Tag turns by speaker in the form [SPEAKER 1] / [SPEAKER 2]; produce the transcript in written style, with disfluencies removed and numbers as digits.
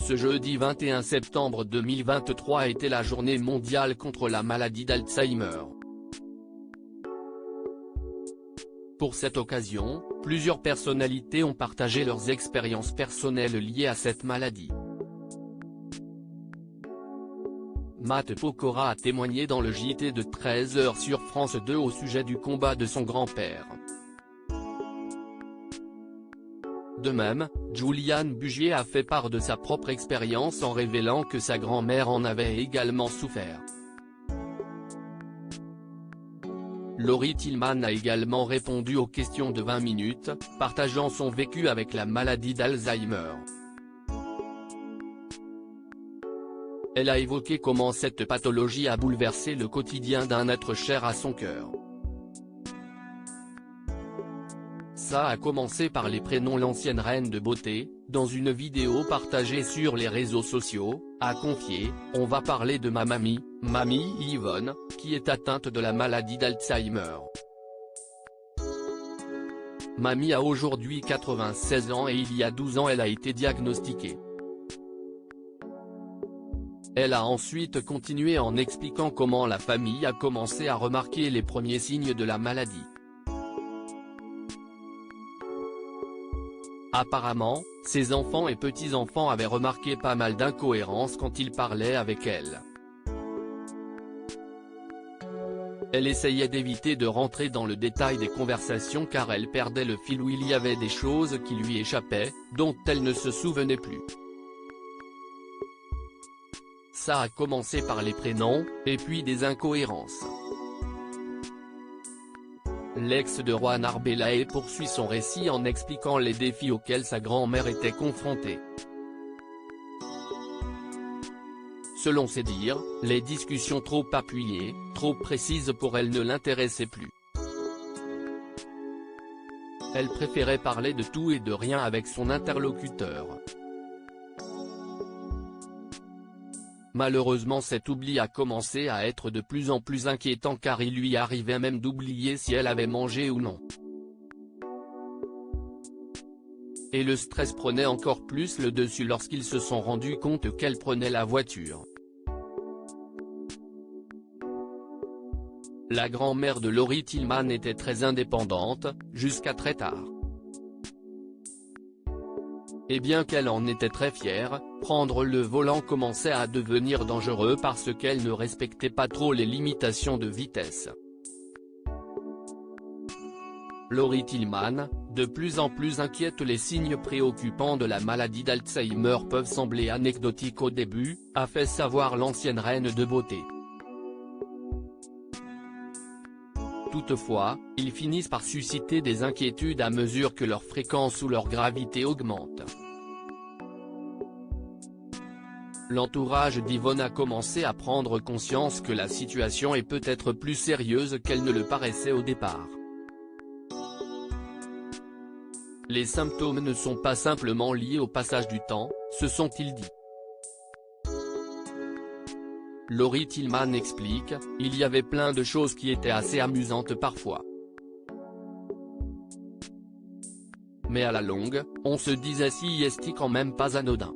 [SPEAKER 1] Ce jeudi 21 septembre 2023 était la journée mondiale contre la maladie d'Alzheimer. Pour cette occasion, plusieurs personnalités ont partagé leurs expériences personnelles liées à cette maladie. Matt Pokora a témoigné dans le JT de 13h sur France 2 au sujet du combat de son grand-père. De même, Juliane Bugier a fait part de sa propre expérience en révélant que sa grand-mère en avait également souffert. Laurie Tillman a également répondu aux questions de 20 minutes, partageant son vécu avec la maladie d'Alzheimer. Elle a évoqué comment cette pathologie a bouleversé le quotidien d'un être cher à son cœur. Ça a commencé par les prénoms. L'ancienne reine de beauté, dans une vidéo partagée sur les réseaux sociaux, a confié « On va parler de ma mamie Yvonne, qui est atteinte de la maladie d'Alzheimer. Mamie a aujourd'hui 96 ans et il y a 12 ans elle a été diagnostiquée. » Elle a ensuite continué en expliquant comment la famille a commencé à remarquer les premiers signes de la maladie. Apparemment, ses enfants et petits-enfants avaient remarqué pas mal d'incohérences quand ils parlaient avec elle. Elle essayait d'éviter de rentrer dans le détail des conversations car elle perdait le fil ou il y avait des choses qui lui échappaient, dont elle ne se souvenait plus. Ça a commencé par les prénoms, et puis des incohérences. L'ex de Juan Arbelae poursuit son récit en expliquant les défis auxquels sa grand-mère était confrontée. Selon ses dires, les discussions trop appuyées, trop précises pour elle ne l'intéressaient plus. Elle préférait parler de tout et de rien avec son interlocuteur. Malheureusement cet oubli a commencé à être de plus en plus inquiétant car il lui arrivait même d'oublier si elle avait mangé ou non. Et le stress prenait encore plus le dessus lorsqu'ils se sont rendus compte qu'elle prenait la voiture. La grand-mère de Laurie Tillman était très indépendante, jusqu'à très tard. Et bien qu'elle en était très fière, prendre le volant commençait à devenir dangereux parce qu'elle ne respectait pas trop les limitations de vitesse. Laurie Tillman, de plus en plus inquiète. Les signes préoccupants de la maladie d'Alzheimer peuvent sembler anecdotiques au début, a fait savoir l'ancienne reine de beauté. Toutefois, ils finissent par susciter des inquiétudes à mesure que leur fréquence ou leur gravité augmente. L'entourage d'Yvonne a commencé à prendre conscience que la situation est peut-être plus sérieuse qu'elle ne le paraissait au départ. Les symptômes ne sont pas simplement liés au passage du temps, se sont-ils dit. Laurie Tillman explique, il y avait plein de choses qui étaient assez amusantes parfois. Mais à la longue, on se disait si est-ce quand même pas anodin.